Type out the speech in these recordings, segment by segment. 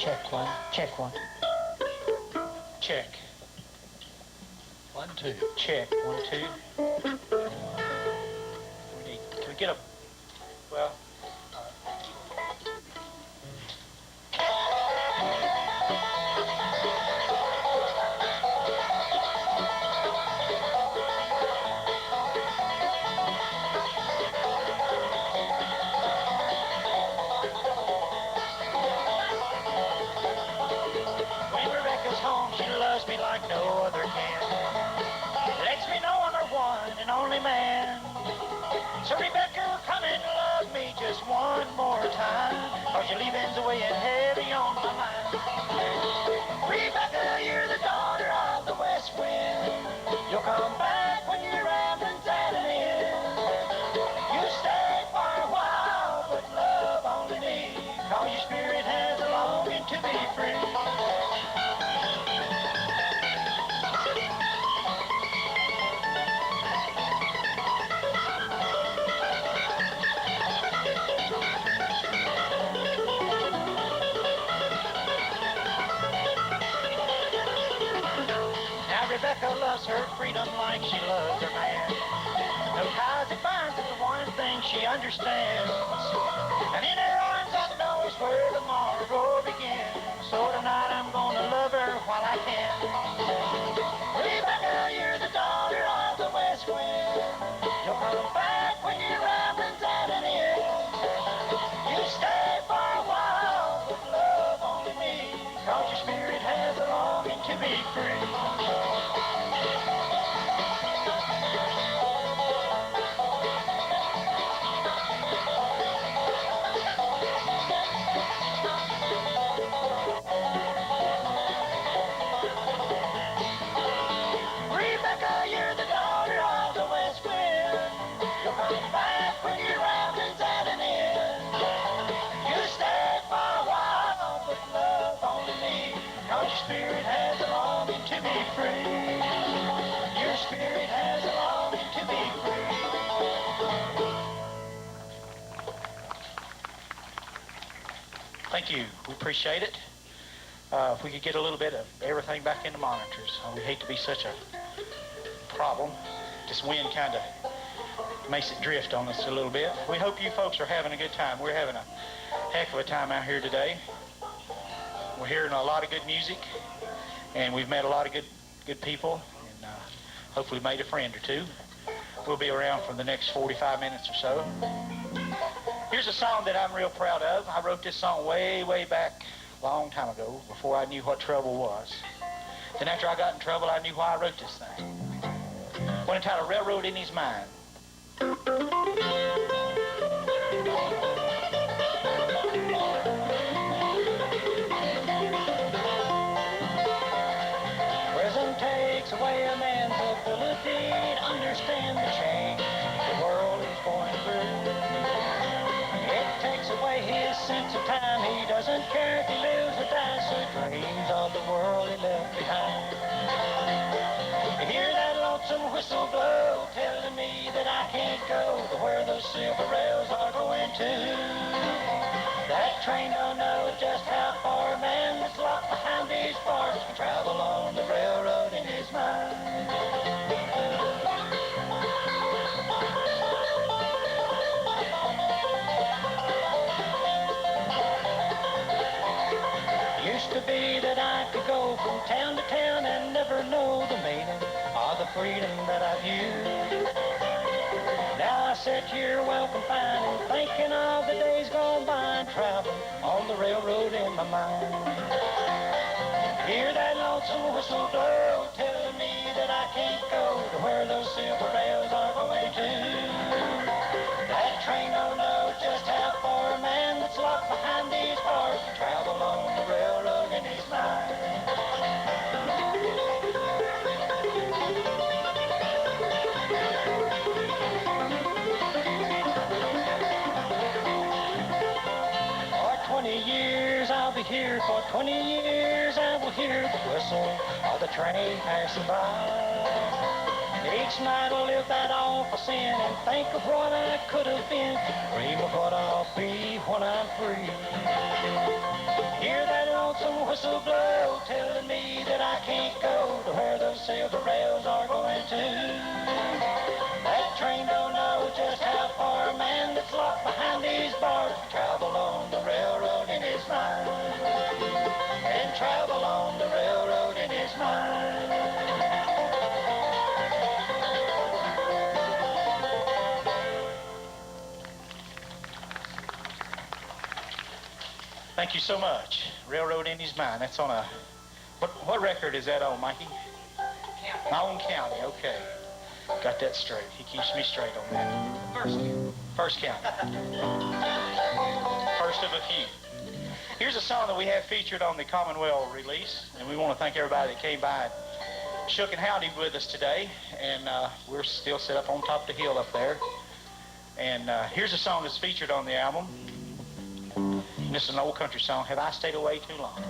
Check one, check one. Check. 1, 2. Check. 1, 2. Can we get a, well, when Rebecca's home, she loves me like no other can. Lets me know I'm her one and only man. So Rebecca, come and love me just one more time, 'cause your leaving's weighing heavy on my mind. Rebecca, you're the daughter of the west wind. You'll come back when your rambling's at an end. You stay for a while, but love only me, 'cause your spirit has a longing to be free. Rebecca loves her freedom like she loves her man. No ties that binds is the one thing she understands. And in her arms I know is where tomorrow begins. So tonight I'm gonna love her while I can. Rebecca, you're the daughter of the west wind. You'll come back when your rambling's at an end. You stay for a while, but love only me, 'cause your spirit has a longing to be free. Spirit has a longing to be free. Your spirit has a longing to be free. Thank you. We appreciate it. If we could get a little bit of everything back in the monitors. We hate to be such a problem. This wind kind of makes it drift on us a little bit. We hope you folks are having a good time. We're having a heck of a time out here today. We're hearing a lot of good music, and we've met a lot of good people, and hopefully made a friend or two. We'll be around for the next 45 minutes or so. Here's a song that I'm real proud of. I wrote this song way, way back a long time ago, before I knew what trouble was. Then after I got in trouble, I knew why I wrote this thing. When entitled Railroad in His Mind. Takes away a man's ability to understand the change the world is going through. It takes away his sense of time. He doesn't care if he lives or dies, so he dreams of the world he left behind. You hear that lonesome whistle blow, telling me that I can't go to where those silver rails are going to. That train don't know just how far a man that's locked behind these bars can travel on the railroad in his mind. Used to be that I could go from town to town and never know the meaning of the freedom that I've used. Now I sit here well confined and thinking of the days gone by and traveling on the railroad in my mind. Hear that lonesome whistle blow, telling me that I can't go to where those silver rails are going to. That train don't know just how far a man that's locked behind these bars can travel on the railroad in his mind. For 20 years I'll be here, for 20 years I will hear the whistle of the train passing by. Each Each night I live that awful sin and think of what I could have been. Dream of what I'll be when I'm free. Hear that lonesome whistle blow, telling me that I can't go to where those silver rails are going to. That train don't know just how far a man that's locked behind these bars can travel on the railroad in his mind. And travel on the railroad in his mind. Thank you so much. Railroad in his mind. That's on a... What record is that on, Mikey? County. My own county, okay. Got that straight. He keeps me straight on that. First county. First of a few. Here's a song that we have featured on the Commonwealth release, and we want to thank everybody that came by and shook and howdy with us today. And we're still set up on top of the hill up there. And here's a song that's featured on the album. And this is an old country song, Have I Stayed Away Too Long?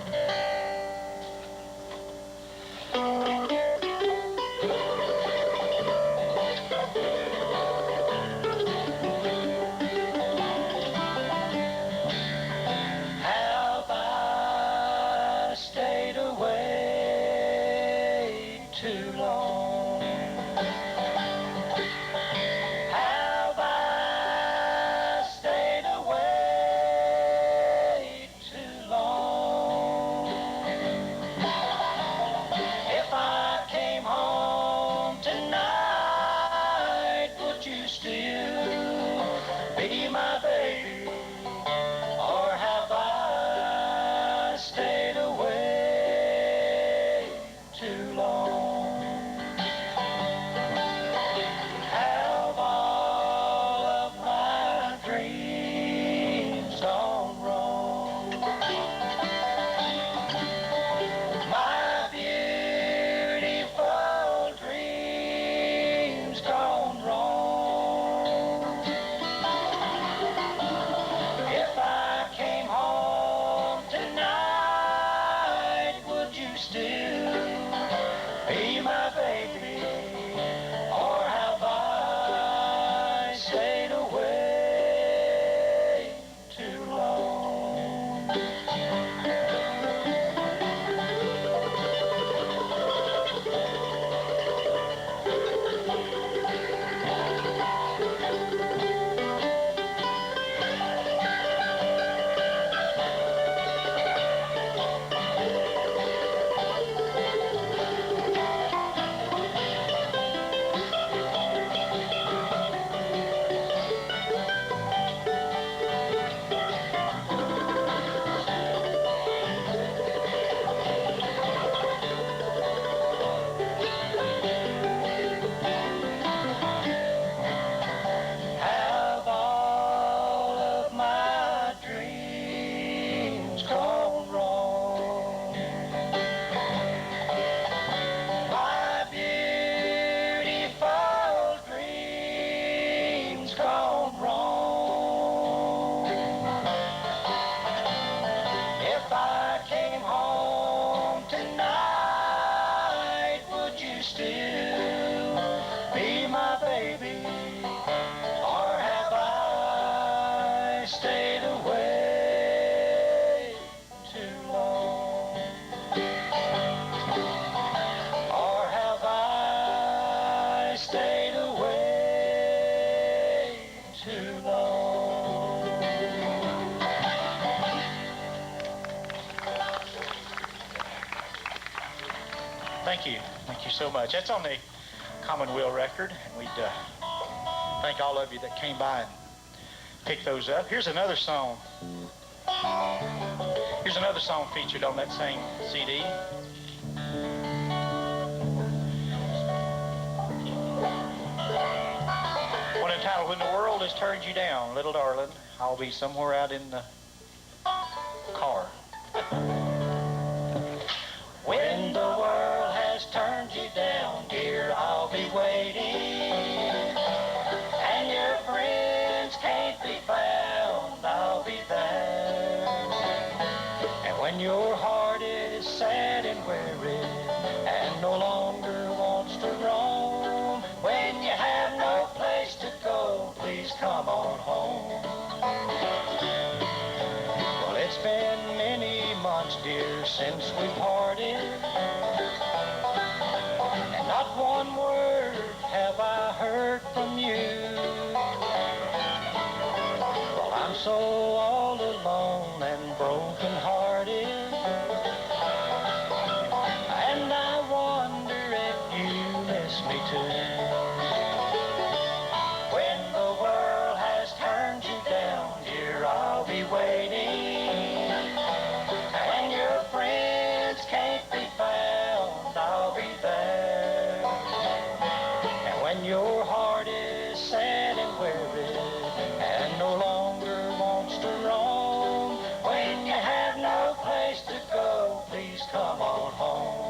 Have I stayed away too long? Have I stayed away too long? If I came home tonight, would you still be my baby? Or have I stayed away too long? Have all of my dreams gone wrong? My beautiful dreams gone wrong? If I came home tonight, would you still be my baby? Or have I stayed away too long? Have all of my dreams gone wrong? My beautiful dreams gone wrong? If I came home tonight, would you still be my baby? Or have I stayed away too long? Or have I stayed away too long? Thank you. Thank you so much. That's on the Commonwealth record, and we'd thank all of you that came by and picked those up. Here's another song. Here's another song featured on that same CD. One entitled, When the World Has Turned You Down, Little Darlin'. I'll be somewhere out in the car. When the world has turned you down, dear, I'll be waiting. And your friends can't be found, I'll be there. And when your heart is sad and weary and no longer wants to roam, when so all alone and broken-hearted, and I wonder if you miss me too. When the world has turned you down, dear, I'll be waiting. And your friends can't be found, I'll be there. And when your heart is sad and weary and no longer wants to roam, when you have no place to go, please come on home.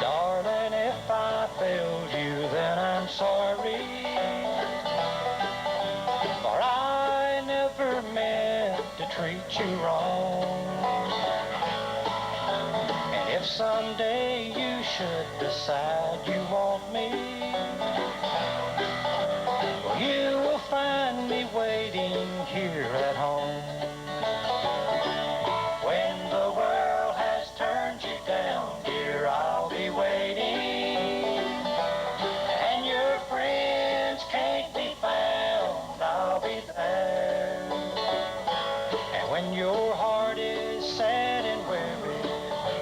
Darling, if I failed you, then I'm sorry, for I never meant to treat you wrong. And if someday you should decide you want me, well, you will find me waiting here at home. When the world has turned you down, dear, I'll be waiting. And your friends can't be found, I'll be there. And when your heart is sad and weary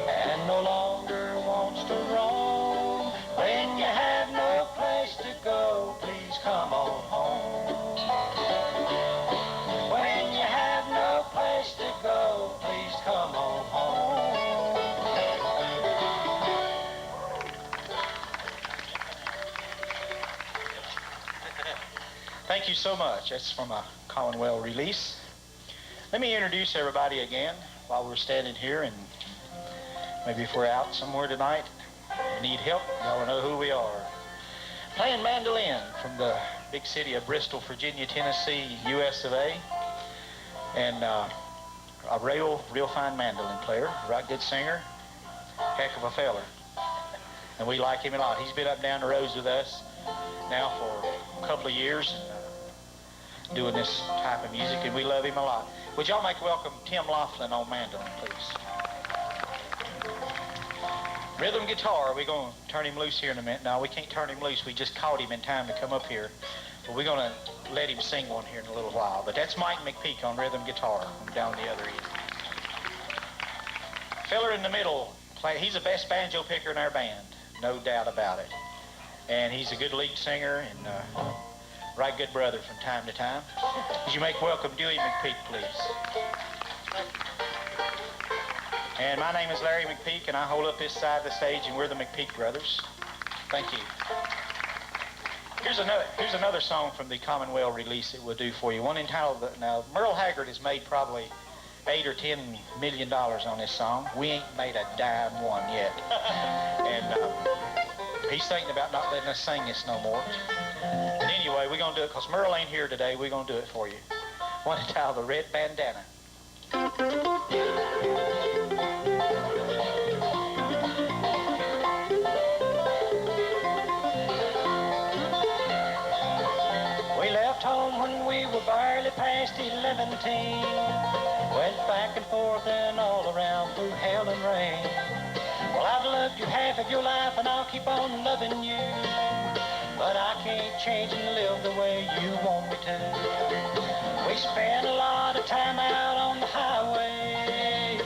and no longer wants to roam, when you have no place to go, please come on home. When you have no place to go, please come on home. Thank you so much. That's from a Commonweal release. Let me introduce everybody again while we're standing here, and maybe if we're out somewhere tonight and need help, y'all know who we are. Playing mandolin from the big city of Bristol, Virginia, Tennessee, US of A. And a real fine mandolin player, right good singer, heck of a feller. And we like him a lot. He's been up and down the roads with us now for a couple of years, doing this type of music, and we love him a lot. Would y'all make welcome Tim Laughlin on mandolin, please? Rhythm guitar, we're going to turn him loose here in a minute. No, we can't turn him loose. We just caught him in time to come up here. But we're going to let him sing one here in a little while. But that's Mike Mcpeak on rhythm guitar down the other end. Feller in the middle, he's the best banjo picker in our band, no doubt about it. And he's a good lead singer and right good brother from time to time. Would you make welcome Dewey Mcpeak, please? And my name is Larry Mcpeak, and I hold up this side of the stage, and we're the Mcpeak brothers. Thank you. Here's another song from the Commonweal release that we'll do for you. One entitled, now Merle Haggard has made probably $8 or $10 million on this song. We ain't made a dime one yet. And he's thinking about not letting us sing this no more. But anyway, we're going to do it because Merle ain't here today. We're going to do it for you. One entitled The Red Bandana. We left home when we were barely past 11. Went back and forth and all around through hell and rain. Well, I've loved you half of your life and I'll keep on loving you, but I can't change and live the way you want me to. We spent a lot of time out on the highway,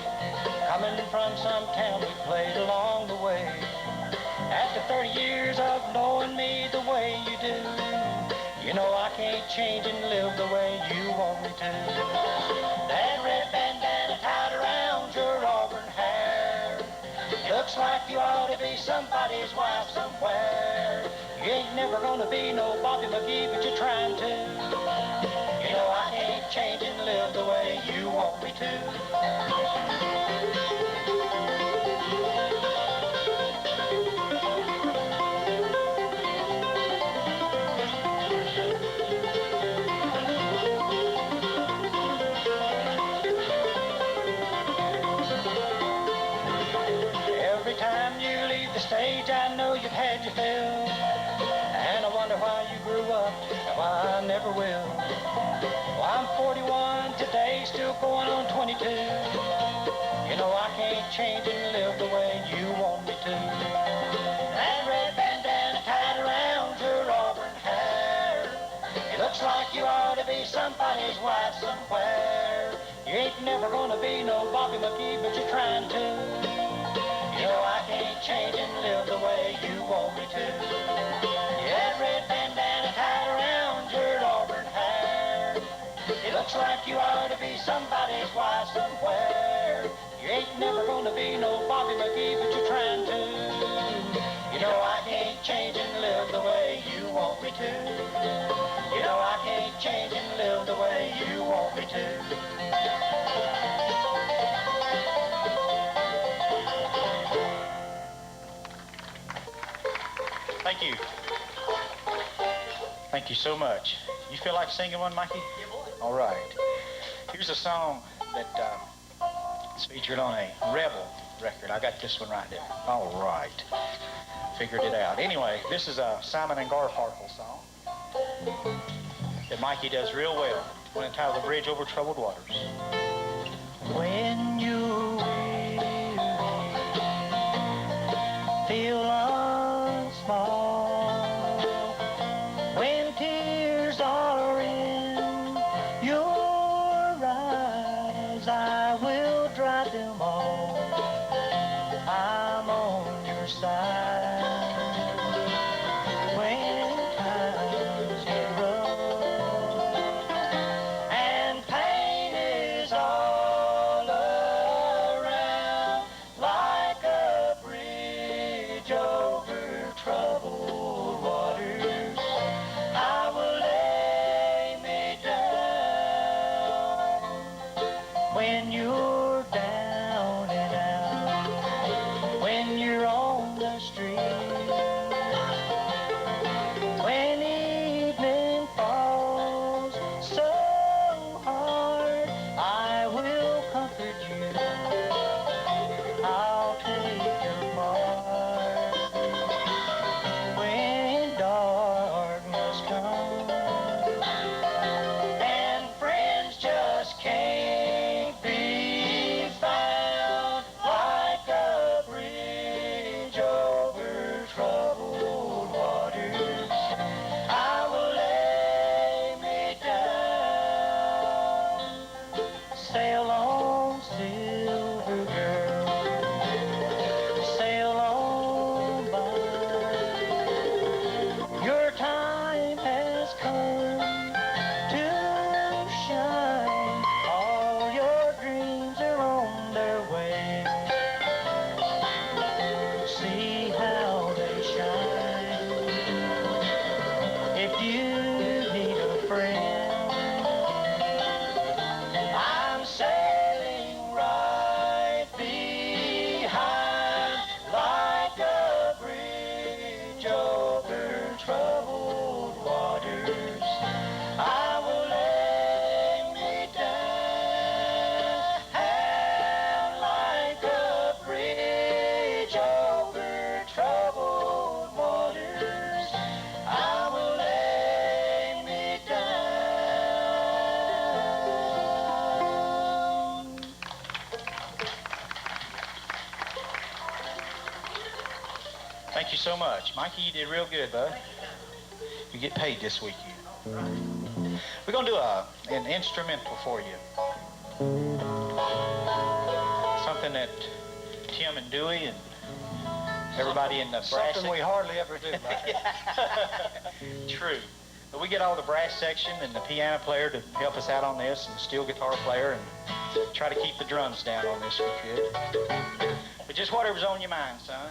coming from some town we played along the way. After 30 years of knowing me the way you do, you know I can't change and live the way you want me to. That red bandana tied around your auburn hair, looks like you ought to be somebody's wife somewhere. You ain't never gonna be no Bobby McGee, but you're trying to. You know I can't change and live the way you want me to. fulfilled. And I wonder why you grew up and why I never will. Well, I'm 41 today, still going on 22. You know I can't change and live the way you want me to. That red bandana tied around your auburn hair, it looks like you ought to be somebody's wife somewhere. You ain't never gonna be no Bobby McGee, but you're trying to. You know I can't change and live the way you want me to. Yeah, red bandana tied around your auburn hair, it looks like you ought to be somebody's wife somewhere. You ain't never gonna be no Bobby McGee, but you're trying to. You know I can't change and live the way you want me to. You know I can't change and live the way you want me to. Thank you. Thank you so much. You feel like singing one, Mikey? Yeah, boy. All right. Here's a song that is featured on a Rebel record. I got this one right there. All right. Figured it out. Anyway, this is a Simon and Garfunkel song that Mikey does real well. One entitled "The Bridge Over Troubled Waters." When you feel unsmall, when tears are in your eyes, I will dry them all. I'm on your side. When times get rough and pain is all around, like a bridge over troubled waters, I will lay me down. When you're down and out, when you're on the street, when evening falls so hard, I will comfort you. I'll take your part. When darkness comes and friends just can't be found, like a bridge over troubled waters, I will lay me down. Sail on, silver girl, sail on by. Your time has come to shine. All your dreams are on their way. See how they shine. If you need a friend, I'm sailing right behind, like a bridge over troubled waters. I will lay me down, like a bridge over troubled waters. I will lay me down. Thank you so much. Mikey, you did real good, bud. You get paid this week, you. We're going to do an instrumental for you. Something that Tim and Dewey and everybody in the brass Something we hardly ever do, Mike. True. But we get all the brass section and the piano player to help us out on this, and the steel guitar player, and try to keep the drums down on this if we could. But just whatever's on your mind, son.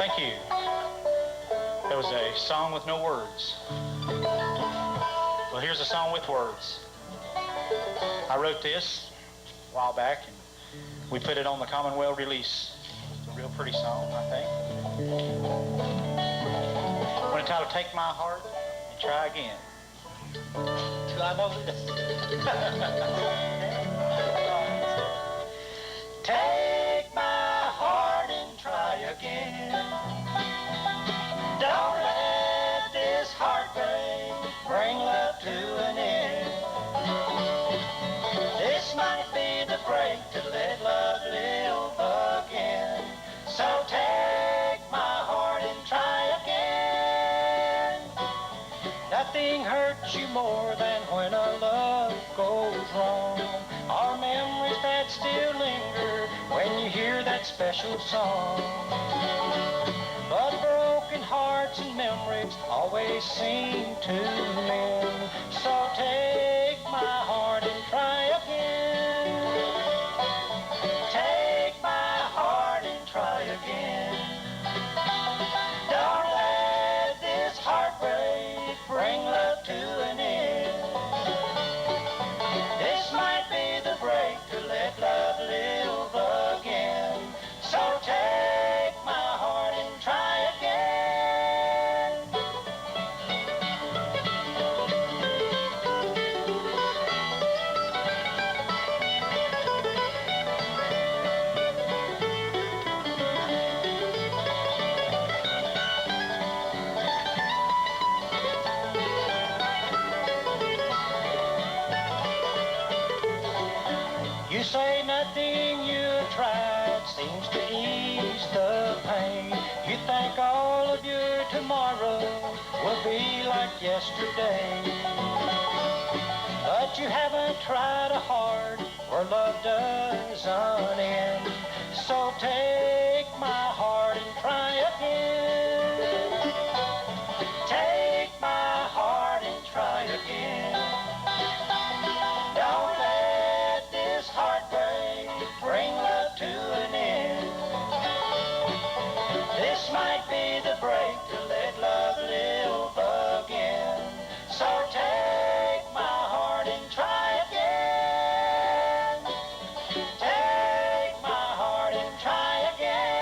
Thank you. That was a song with no words. Well, here's a song with words. I wrote this a while back, and we put it on the Commonwealth release. It's a real pretty song, I think. I'm going to title Take My Heart and Try Again. Do I know this? Take my heart and try again. Don't let this heartbreak bring love to an end. This might be the break to let love live again. So take my heart and try again. Nothing hurts you more than when a love goes wrong. Our memories that still linger when you hear that special song. But broken hearts and memories always seem to mend. So take my heart and try again. Take my heart and try again. Don't let this heartbreak bring love to an end. This might be the break to let love live again. So take my heart and try again. You say nothing you tried seems to ease the pain. You think all of your tomorrow will be like yesterday. But you haven't tried hard, or love doesn't end. So take my heart and try again. Take my heart and try again. Don't let this heartbreak bring love to an end. This might be the break to let love live again. So take my heart and try again. Take my heart and try again.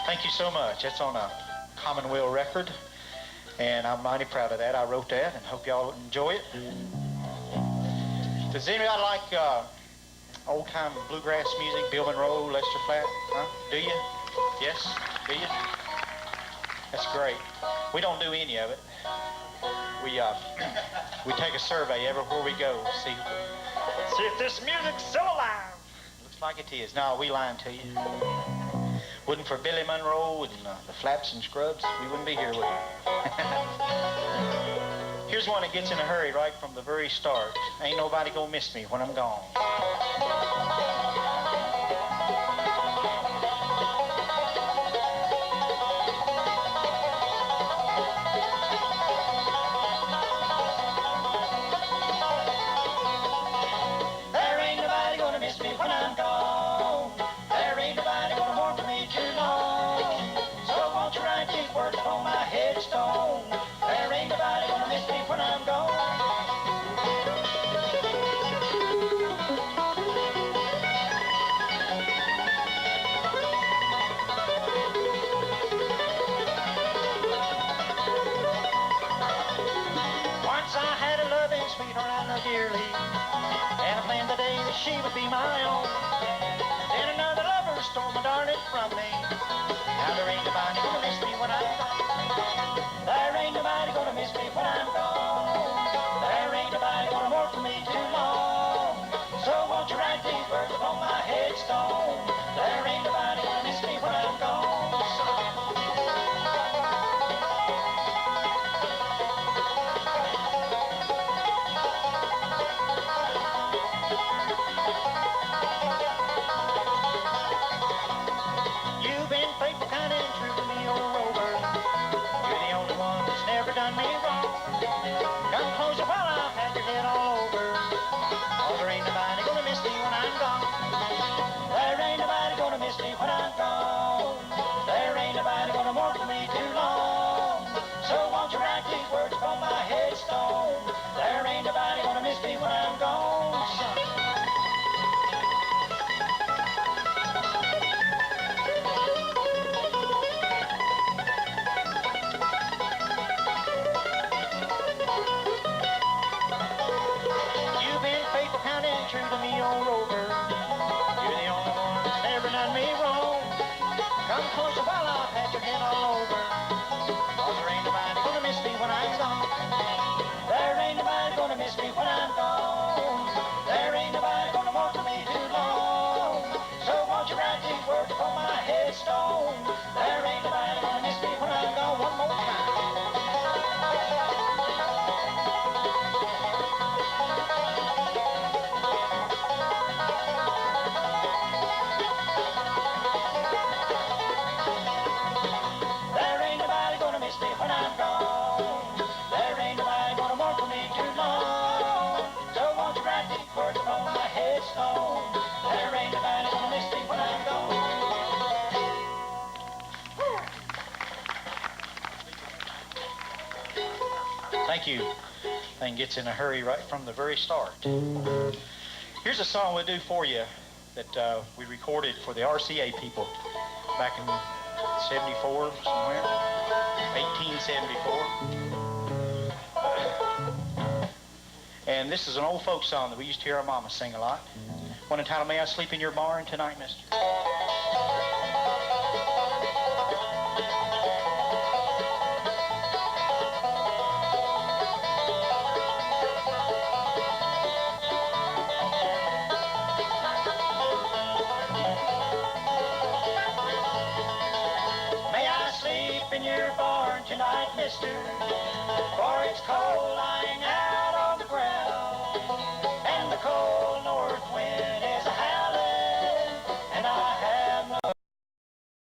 Thank you so much. That's on a Commonwealth record, and I'm mighty proud of that. I wrote that, and hope y'all enjoy it. Does anybody like old-time bluegrass music, Bill Monroe, Lester Flatt? Huh? Do you? Yes? Do you? That's great. We don't do any of it. We take a survey everywhere we go, see if this music's still alive. Looks like it is. No, we lying to you. Wouldn't for Billy Monroe and the Flaps and Scrubs, we wouldn't be here, would we? Here's one that gets in a hurry right from the very start. Ain't nobody gonna miss me when I'm gone. There ain't nobody gonna miss me when I'm gone. There ain't nobody gonna mourn for me too long. So won't you write these words on my headstone? There ain't nobody gonna miss me when I'm gone. Once I had a loving sweetheart I loved dearly, and I planned the day that she would be my own. Then another lover stole my darling from me. Now there ain't nobody gonna miss me when I'm gone. There ain't nobody gonna miss me when I'm gone. There ain't nobody gonna mourn for me too long. So won't you write these words upon my headstone? There ain't nobody gonna miss me when I'm gone. You've been faithful, kind and true to me, old Rover. You're the only one that's never done me wrong. Come closer while I pat your head all over. Cause there ain't nobody gonna miss me when I'm gone. There ain't nobody gonna miss me when I'm gone. There ain't nobody gonna want for me too long. So won't you write these words upon my headstone? There ain't nobody gonna miss me when I'm gone. One more time. There ain't nobody gonna miss me when I'm gone. There ain't nobody gonna want for me too long. So won't you write these words upon my headstone? There ain't nobody gonna miss me when I'm gone. Thank you. Thing gets in a hurry right from the very start. Here's a song we'll do for you that we recorded for the RCA people back in 74 somewhere, 1874. And this is an old folk song that we used to hear our mama sing a lot. One entitled, May I Sleep in Your Barn Tonight, Mister? May I sleep in your barn tonight, mister?